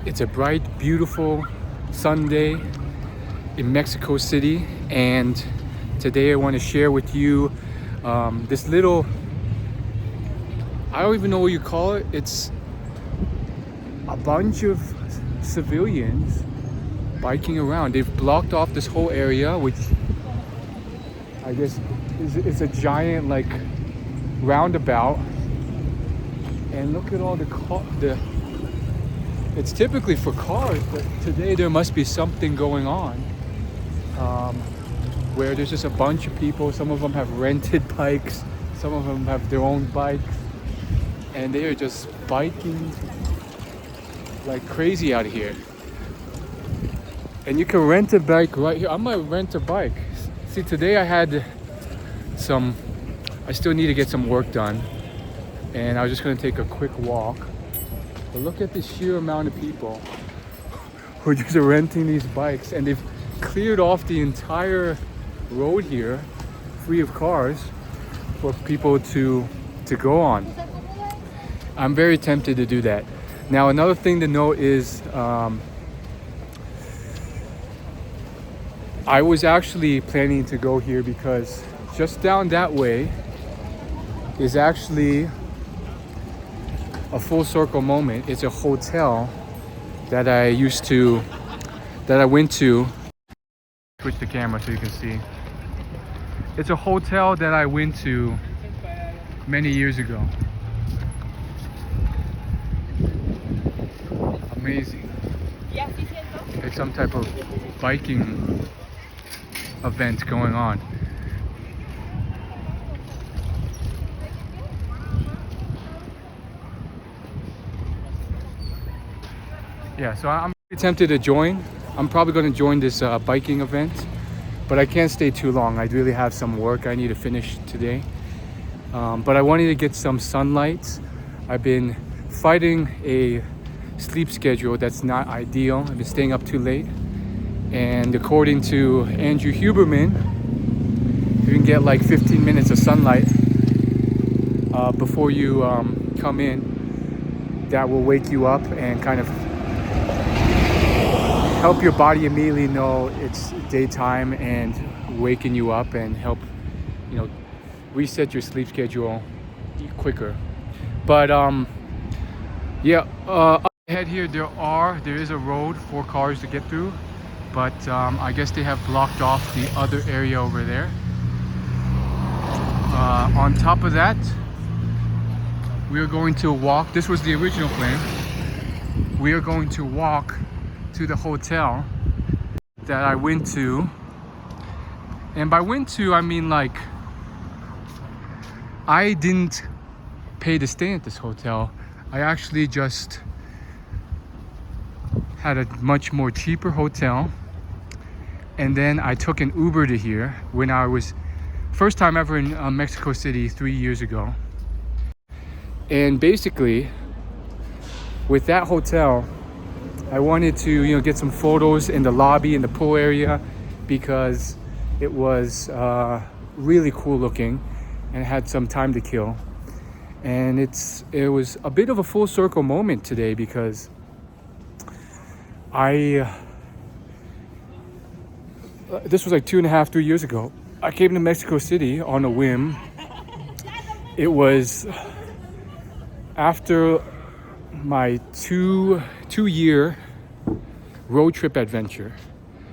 It's a bright, beautiful Sunday in Mexico City, and today I want to share with you this little, I don't even know what you call it. It's a bunch of civilians biking around. They've blocked off this whole area, which I guess is a giant like roundabout. And look at all the it's typically for cars, but today there must be something going on where there's just a bunch of people. Some of them have rented bikes, some of them have their own bikes, and they are just biking like crazy out here. And you can rent a bike right here. I might rent a bike. See, today I still need to get some work done, and I was just gonna take a quick walk. But look at the sheer amount of people who are just renting these bikes, and they've cleared off the entire road here, free of cars, for people to go on. I'm very tempted to do that. Now, another thing to note is I was actually planning to go here because just down that way is actually a full circle moment. It's a hotel that I went to. Switch the camera so you can see. It's a hotel that I went to many years ago. Amazing. Like some type of biking event going on. Yeah, so I'm tempted to join. I'm probably going to join this biking event, but I can't stay too long. I really have some work I need to finish today. But I wanted to get some sunlight. I've been fighting a sleep schedule that's not ideal. I've been staying up too late. And according to Andrew Huberman, you can get like 15 minutes of sunlight before you come in. That will wake you up and kind of help your body immediately know it's daytime and waking you up, and help reset your sleep schedule quicker. But yeah, up ahead here there is a road for cars to get through, but I guess they have blocked off the other area over there. On top of that, we are going to walk. This was the original plan. We are going to walk to the hotel that I went to. And by went to, I mean like I didn't pay to stay at this hotel. I actually just had a much more cheaper hotel, and then I took an Uber to here when I was first time ever in Mexico City 3 years ago. And basically with that hotel, I wanted to get some photos in the lobby, in the pool area, because it was really cool looking and had some time to kill. And it was a bit of a full circle moment today, because this was like 2.5-3 years ago. I came to Mexico City on a whim. It was after my two-year road trip adventure.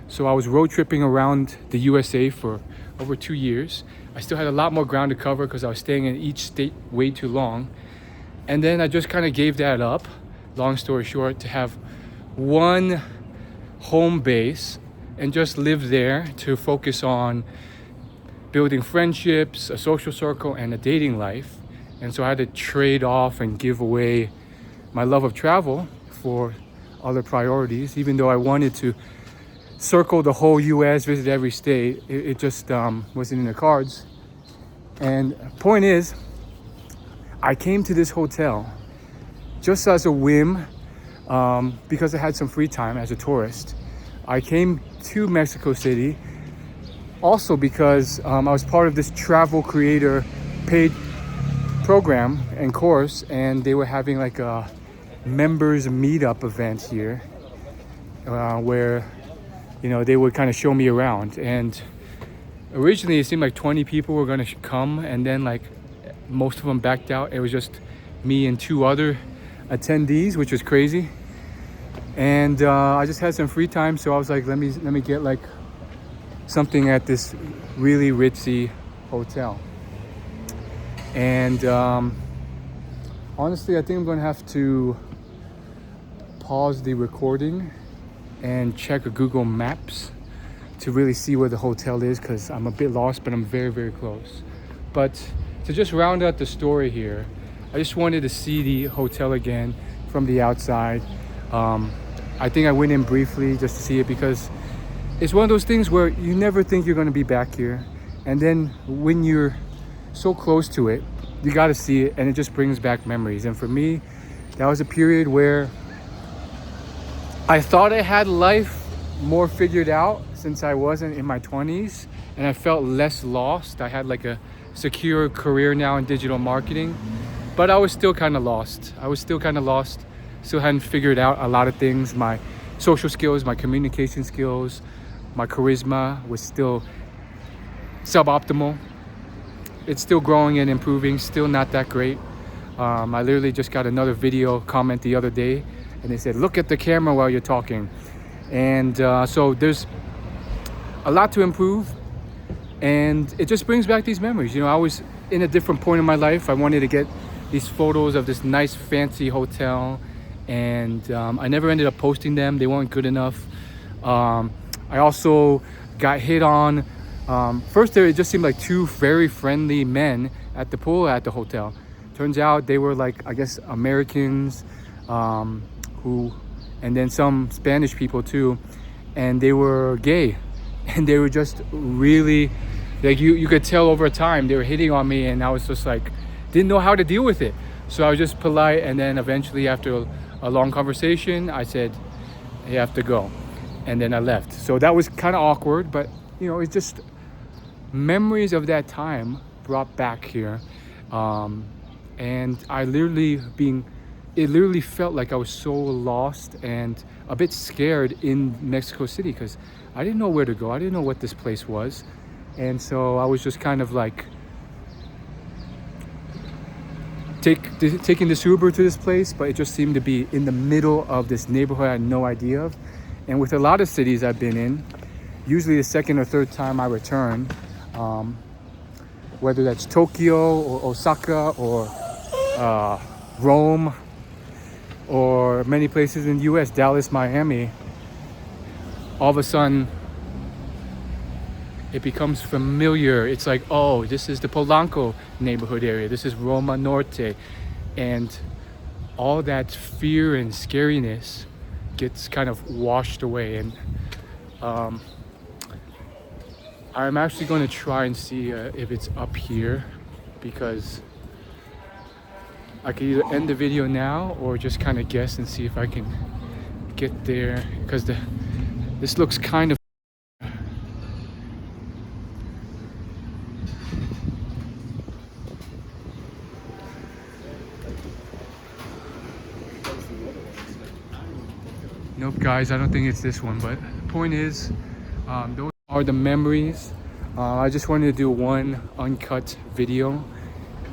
So I was road tripping around the USA for over 2 years. I still had a lot more ground to cover because I was staying in each state way too long. And then I just kind of gave that up, long story short, to have one home base and just live there to focus on building friendships, a social circle, and a dating life. And so I had to trade off and give away my love of travel for other priorities. Even though I wanted to circle the whole US, visit every state, it just wasn't in the cards. And point is, I came to this hotel just as a whim, because I had some free time as a tourist. I came to Mexico City also because I was part of this travel creator paid program and course, and they were having like a members meetup event here, where they would kind of show me around. And originally it seemed like 20 people were going to come, and then like most of them backed out. It was just me and 2 other attendees, which was crazy. And I just had some free time, so I was like, let me get like something at this really ritzy hotel. And honestly, I think I'm going to have to pause the recording and check Google Maps to really see where the hotel is, because I'm a bit lost, but I'm very, very close. But to just round out the story here, I just wanted to see the hotel again from the outside. I think I went in briefly just to see it, because it's one of those things where you never think you're going to be back here, and then when you're so close to it, you got to see it, and it just brings back memories. And for me, that was a period where I thought I had life more figured out, since I wasn't in my 20s, and I felt less lost. I had like a secure career now in digital marketing, but I was still kind of lost. Still hadn't figured out a lot of things. My social skills, my communication skills, my charisma was still suboptimal. It's still growing and improving, still not that great. I literally just got another video comment the other day, and they said, look at the camera while you're talking. And so there's a lot to improve, and it just brings back these memories. I was in a different point in my life. I wanted to get these photos of this nice fancy hotel, and I never ended up posting them. They weren't good enough. I also got hit on. First there, it just seemed like 2 very friendly men at the pool at the hotel. Turns out they were like, I guess, Americans, and then some Spanish people too, and they were gay, and they were just really, like, you could tell over time they were hitting on me, and I was just like, didn't know how to deal with it. So I was just polite, and then eventually after a long conversation, I said, you have to go, and then I left. So that was kind of awkward, but it's just memories of that time brought back here. And it literally felt like I was so lost and a bit scared in Mexico City, because I didn't know where to go. I didn't know what this place was. And so I was just kind of like taking this Uber to this place, but it just seemed to be in the middle of this neighborhood I had no idea of. And with a lot of cities I've been in, usually the second or third time I return, whether that's Tokyo or Osaka or Rome, or many places in the US, Dallas, Miami, all of a sudden it becomes familiar. It's like, oh, this is the Polanco neighborhood area, this is Roma Norte, and all that fear and scariness gets kind of washed away. And I'm actually going to try and see if it's up here, because I could either end the video now or just kind of guess and see if I can get there, because this looks kind of nope, guys, I don't think it's this one. But the point is, those are the memories. I just wanted to do one uncut video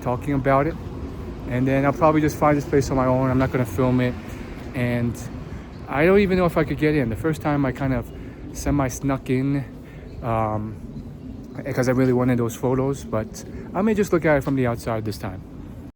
talking about it, and then I'll probably just find this place on my own. I'm not going to film it, and I don't even know if I could get in. The first time I kind of semi snuck in, because I really wanted those photos, but I may just look at it from the outside this time.